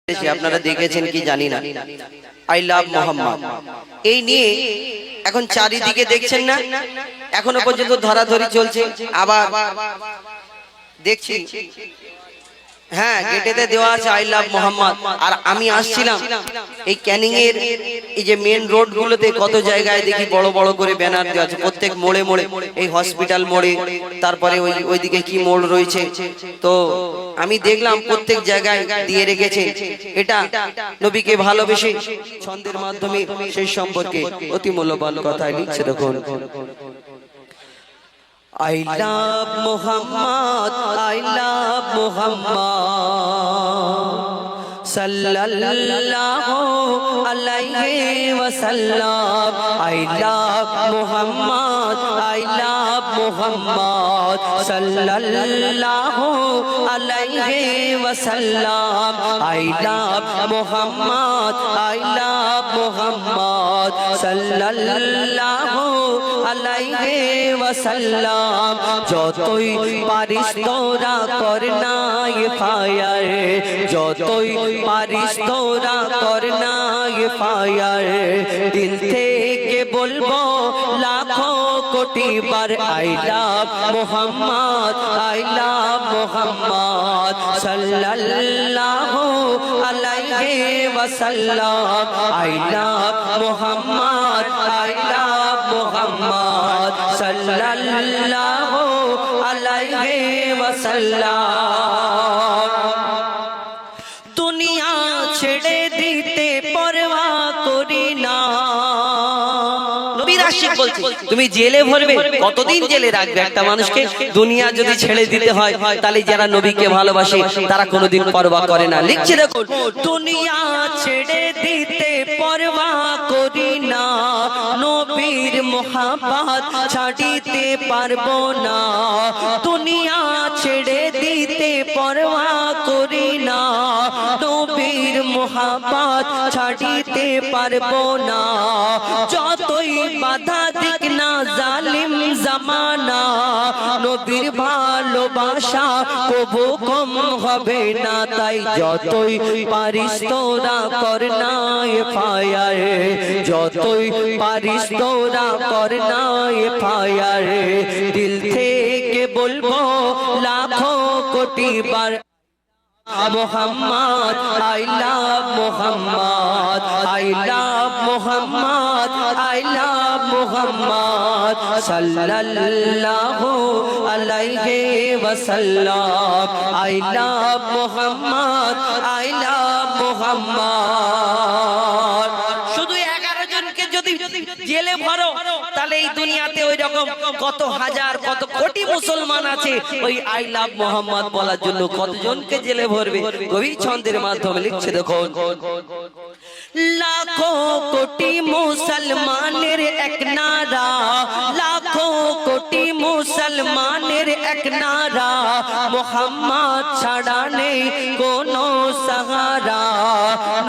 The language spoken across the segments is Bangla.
আপনারা দেখেছেন কি জানি না, আই লাভ মোহাম্মদ এই নিয়ে এখন চারিদিকে দেখছেন না, এখনো পর্যন্ত ধরাধরি চলছে। আবার দেখছি হ্যাঁ গেটেতে দেওয়া আছে আই লাভ মোহাম্মদ। আর আমি আসছিলাম এই ক্যানিং এর এই যে মেন রোড গুলোতে কত জায়গায় দেখি বড় বড় করে ব্যানার দেওয়া আছে, প্রত্যেক মোড়ে মোড়ে, এই হসপিটাল মোড়ে, তারপরে ওইদিকে কি মোড় রয়েছে, তো আমি দেখলাম প্রত্যেক জায়গায় দিয়ে রেখেছে। এটা নবীকে ভালোবেসে ছন্দের মাধ্যমে সেই সম্পর্কে অতি মূল্যবান কথা লিখছে। দেখুন, I love Muhammad, I love Muhammad sallallahu alayhi wa sallam. I love Muhammad, I love Muhammad sallallahu alayhi wa sallam. I love Muhammad, I love Muhammad sallallahu alayhi wa sallam. যতই পারিস তোরা কর না ফায়ার, যতই পারিস তোরা কর না ফায়ার, দিল থেকে বলবো লাখো কোটি বার I love Muhammad, I love Muhammad সাল্লাল্লাহু আলাইহি ওয়াসাল্লাম। I love Muhammad, I love Muhammad সাল্লাল্লাহু আলাইহি ওয়াসাল্লাম। দুনিয়া ছেড়ে দিতে পরোয়া করি না। নবীর আশিক বলছে তুমি জেলে ভরবে, কতদিন জেলে রাখবে একটা মানুষকে? দুনিয়া যদি ছেড়ে দিতে হয় তাহলে যারা নবীকে ভালোবাসে তারা কোনোদিন পরোয়া করে না। লিখছে দেখুন, দুনিয়া ছেড়ে দিতে পরোয়া করি না, নবীর মোহাব্বত ছাড়িতে পারবো না। দুনিয়া ছেড়ে দিতে পরোয়া করি না, নবীর মোহাব্বত ছাড়িতে পারবো না। যতই বাধা দিক না জালিম জামানা, নবীর ভালোবাসা কবু কম হবে না। তাই যতই পারিস তোরা কর না ফায়ার, যতই পারিস তোরা কর না ফায়ার, দিল থেকে বলবো লাখো কোটি বার Muhammad, I love Muhammad, I love Muhammad, I love Muhammad সাল্লাল্লাহু আলাইহি ওয়াসাল্লাম। I love Muhammad, I love Muhammad. শুধু 11 জনকে যদি জেলে ভরো তাহলে এই দুনিয়াতে ওই রকম কত হাজার কত কোটি মুসলমান আছে ওই আই লাভ মোহাম্মদ বলার জন্য কতজনকে জেলে ভরবে? কবি ছন্দের মাধ্যমে লিখছে দেখুন, লাখো কোটি মুসলমানের এক নারা, লাখো কোটি মুসলমানের এক নারা, মোহাম্মদ ছাড়া নেই কোনো সাহারা।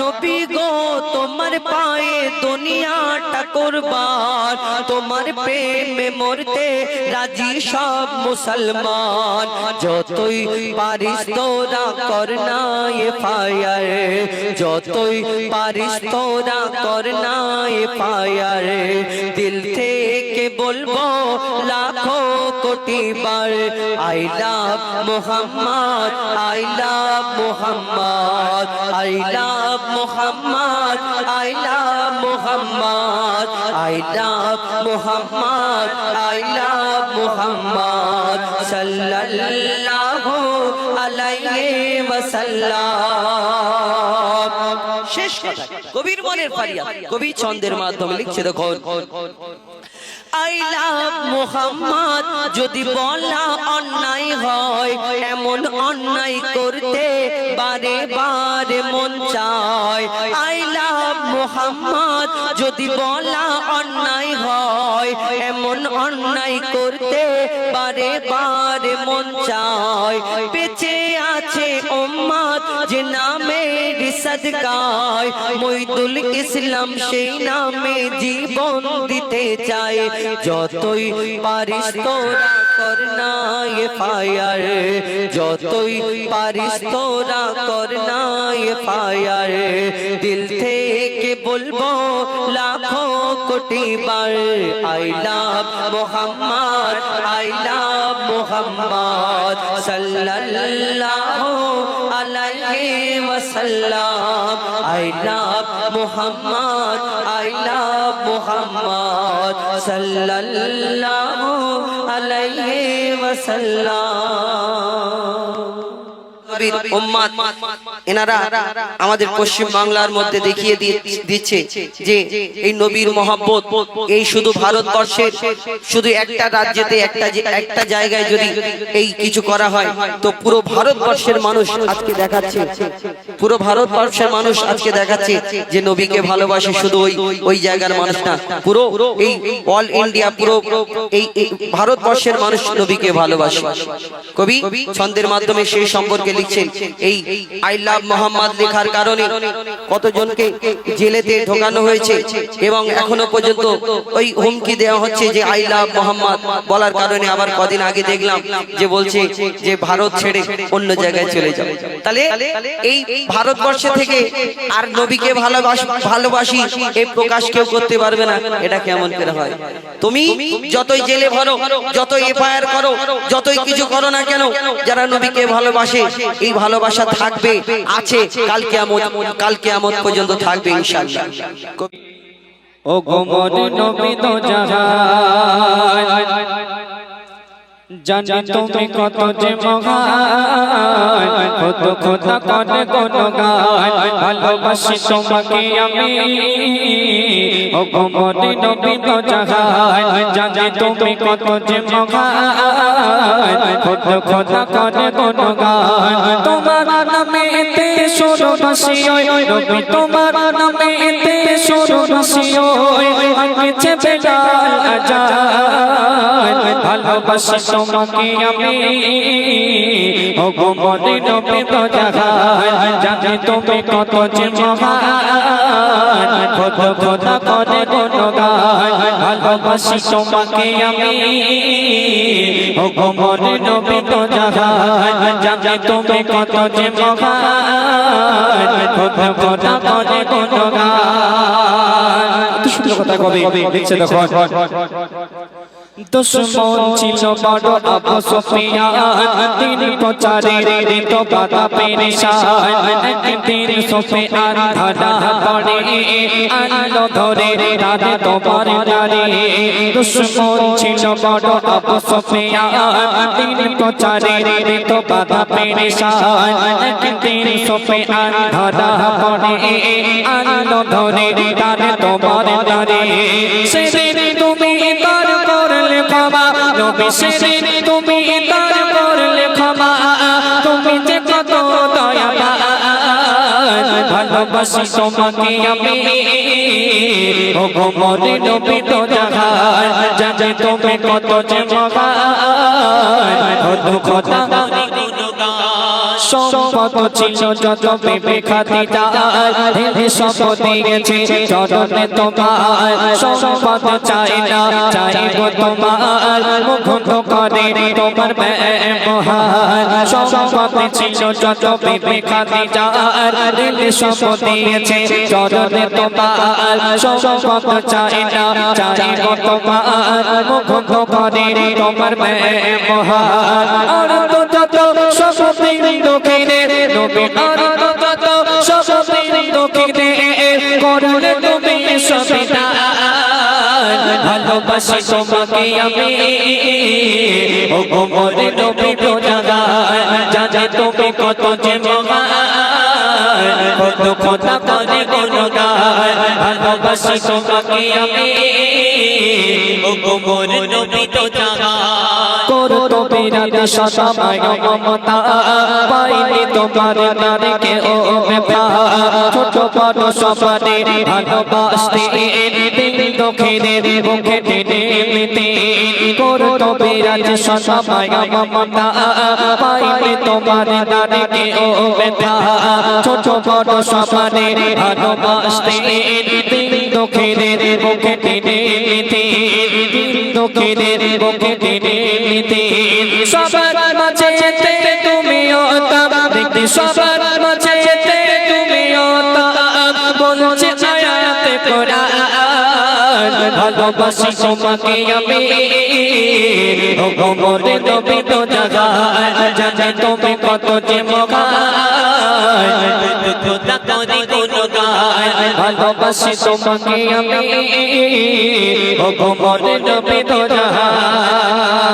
নবী গো তোমার পায়ে দুনিয়াটা কুরবান, তোমার প্রেমে মরতে রাজি সব মুসলমান। যতই পারিস তোরা কর না ফায়ার, যতই পারিস তোরা কর না ফায়ার, দিল থেকে বলবো লাখো কোটি বার I love Muhammad, I love Muhammad, I love Muhammad, I love Muhammad, I love Muhammad, I love Muhammad সাল্লাল্লাহু আলাইহি ওয়াসাল্লাম। শেষ কথা কবির মনের ফারিয়াদ কবি ছন্দের মাধ্যমে লিখছে দেখুন, আই লাভ মোহাম্মদ যদি বলা অন্যায় হয়, এমন অন্যায় করতে বারে বারে মন চায়। আই লাভ মোহাম্মদ যদি বলা অন্যায় হয়, এমন অন্যায় করতে বারে বারে মন চায়। বেঁচে আছে উম্মত যে নামে সদকায়, মইদুল ইসলাম সেই নামে জীবন দিতে চায়। যতই পারিস তোরা করনা ये फायर যতই পারিস তোরা করনা ये फायर दिल থেকে বলবো লাখো কোটি বার I love Mohammad I love Mohammad सल्लल्लाहु अलैहि वसल्लम I love Mohammad I love Mohammad सल्लल्लाहु अलैहि वसल्लम উম্মাত এনারা আমাদের পশ্চিম বাংলার মধ্যে দেখিয়ে দিচ্ছে যে এই নবীর মহব্বত এই শুধু ভারতবর্ষের শুধু একটা রাজ্যেতে একটা জায়গায় যদি এই কিছু করা হয় তো পুরো ভারতবর্ষের মানুষ আজকে দেখাচ্ছে পুরো ভারতবর্ষের মানুষ আজকে দেখাচ্ছে যে নবীকে ভালোবাসে শুধু ওই জায়গার মানুষ না পুরো এই অল ইন্ডিয়া পুরো এই ভারতবর্ষের মানুষ নবীকে ভালোবাসে কবি ছন্দের মাধ্যমে সেই সম্পর্কে এই আই লাভ মোহাম্মদ লেখার কারণে কতজনকে জেলেতে ঢোকানো হয়েছে এবং এখনো পর্যন্ত ওই হুমকি দেওয়া হচ্ছে যে আই লাভ মোহাম্মদ বলার কারণে আবার কদিন আগে দেখলাম যে বলছে যে ভারত ছেড়ে অন্য জায়গায় চলে যাবে তাহলে এই ভারতবর্ষ থেকে আর নবীকে ভালোবাসি এই প্রকাশ কেউ করতে পারবে না এটা কেমন করে হয় তুমি যতই জেলে ভরো যতই এফআইআর করো যতই কিছু করো না কেন যারা নবীকে ভালোবাসে এই ভালোবাসা থাকবে আছে কাল কিয়ামত পর্যন্ত থাকবে ইনশাআল্লাহ ও গোমর নবী তো জাহান জানি তুমি কত যে মহান কত খোদা করে গুণগান ভালোবাসি তোমাকে আমি ও গোমর নবী তো জাহান জানি তুমি কত যে মহান কত খোদা করে গুণগান তোমার নামেতে সুরবাসী নবী তোমার নামেতে সুরবাসী আগে বেলাল আজান ভালোবাসি তোমাকে আমি ও গোমর নবী তো জাহান জানি তুমি কত যে মহান কত খোদা করে গুণগান ভালোবাসি তোমাকে আমি ও গোমর নবী তো জাহান জানি তুমি কত যে মহান কত খোদা করে গুণগান এত সুন্দর কথা কবে দেখছে দেখো দুশ্মন ছিল বড় আবু সুফিয়ান দিন প্রচারে দিত বাধা পেরেশান একদিন সুফিয়ান ধরা পড়ে আলো ধরে রাতে তোমার নারে দুশ্মন ছিল বড় আবু সুফিয়ান দিন প্রচারে দিত বাধা পেরেশান একদিন সুফিয়ান ধরা পড়ে আলো ধরে রাতে তোমার নারে সেদিন তুমি তার করলে ক্ষমা নবী সেদিন তুমি তার করলে ক্ষমা তুমি যে কত দয়াবান ভালোবাসি তোমাকে আমি ও গোমর নবী তো জাহান জানি তুমি কত যে মহান কত খোদা সম্পদ ছিল যত বেবে খাদিজা ঢেলে সব দিয়েছে চরণে তোমার সম্পদ চাই না চাইব তোমার মুগ্ধ করে তোমার ব্যবহার সম্পদ ছিল যত বেবে খাদিজা ঢেলে সব দিয়েছে চরণে তোমার সম্পদ চাই না চাইব তোমার মুগ্ধ করে তোমার ব্যবহার আর তো যত সব দক্ষিণে নবী আর কত সবের দক্ষিণে করলে তুমি সবিতা ভালোবাসি তোমাকে আমি ও গোমর নবী তো জাহান জানি তুমি কত যে মহান কত খোদা করে গুণগান ভালোবাসি তোমাকে আমি ও গোমর নবী তো জাহান করতো বিরাট সদা মায়া মমতা পাইনি তোমার নারীকে ও ব্যথা ছোট বড় সবারে ভালোবাসতে দিন দক্ষিণের বুকে টেনে নিতে করতো বিরাজ সবাই মমতা পাইলে তোমার দাঁড়িয়ে ও ব্যথা ছোট বড় সবারে ভালোবাসতে দিন দক্ষিণের বুকে টেনে নিতে দিন দক্ষিণের বুকে টেনে নিতে সবার মাঝে তুমিও দেখতে সবার মাঝে তুমিও বলছে আয়াতে কোরআন ভালোবাসি তোমাকে আমি ও গোমরে নবী তো জাগায় জানে তুমি কত যে মগায় খোদা করি কোনো গায় ভালোবাসি তোমাকে আমি ও গোমরে নবী তো জাগায়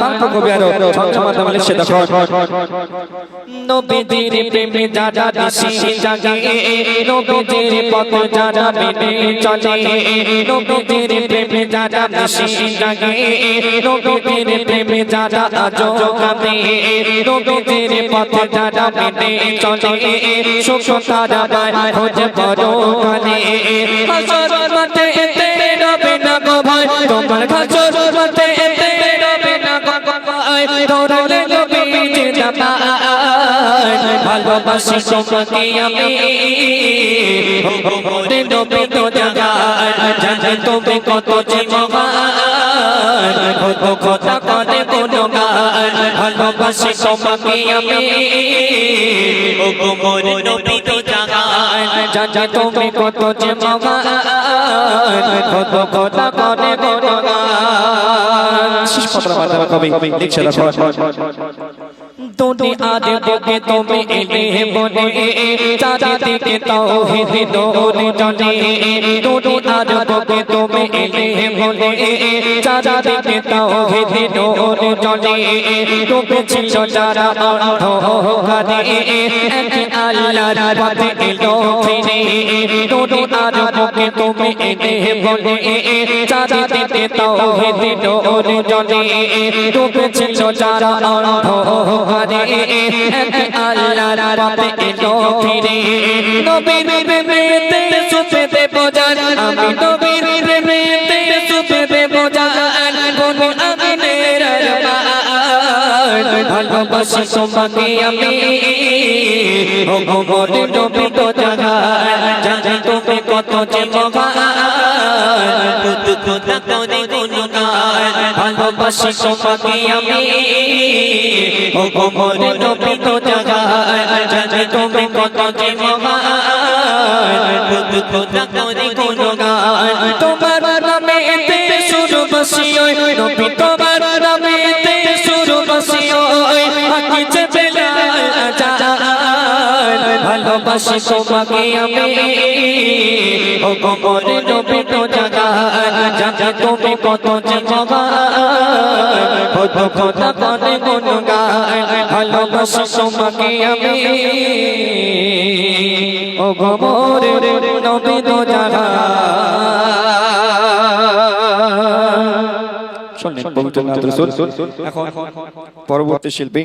পাঁচ কবি আরো ছমছমাতে বলে সে দেখো নবীজির প্রেমে যারা বেশি জাগে নবীজির পথ যারা মেনে চলে নবীজির প্রেমে যারা বেশি জাগে নবীজির প্রেমে যারা আজও কাঁদে নবীজির পথ যারা মেনে চলে সুখ তারা পায় খোঁজে পরকালে হাসর মাঠে এতে রবে না গো ভাই তোমার হাসর মাঠে এতে রবে না গো ভাই ধরলে নবীজির ভালোবাসি তোমাকে আমি গোমরে নবী তো জাগায় জানে তুমি কত যে মহান কত কথা করে কোনো গান ভালোবাসি তোমাকে আমি গোমরে নবী তো জাগায় জানে তুমি কত যে মহান কত কথা করে কোনো গান শেষ কথা মাধ্যমে কবি লিখছে দেখো দুনিয়ার বুকে তুমি এলে বনে চারিদিকে তাওহীদ নূর জ্বলে দুনিয়ার বুকে তুমি এলে বনে চারিদিকে তাওহীদ নূর জ্বলে ডুবেছিল যারা অন্ধকারে এক আল্লাহর পথে এলো ফিরে দুনিয়ার বুকে তুমি এলে বনে চারিদিকে তাওহীদ নূর জ্বলে ডুবেছিল যারা অন্ধকারে এক আল্লাহর পথে এলো ফিরে নবীর প্রেমেতে সুপে দেব জান আমি নবীর প্রেমেতে সুপে দেব জান কোন আগুনের আরমান ভালোবাসি তোমাকে আমি ও গোমরে নবী তো জাগায় জানে তুমি কত যে মহান খোদা করে কোনো গান ভালোবাসি তোমাকে আমি ও গোমরে নবী তো জাগায় জানে তুমি কত যে মহান খোদা করে কোনো গান তোমার নামেতে শুরু বসিও নবী তোমার নামেতে শুরু বসিও আকি যে বেলাল আজান ভালোবাসি তোমাকে আমি ও গোমরে নবী তো জাগায় জানে তুমি কত যে মহান খোদা করে কোনো গান ভালোবাসি তোমাকে আমি ও গোমরে নবী তো জাগায় শুনলেন পবিত্র নাথ রাসূল। এখন পরবর্তী শিল্পী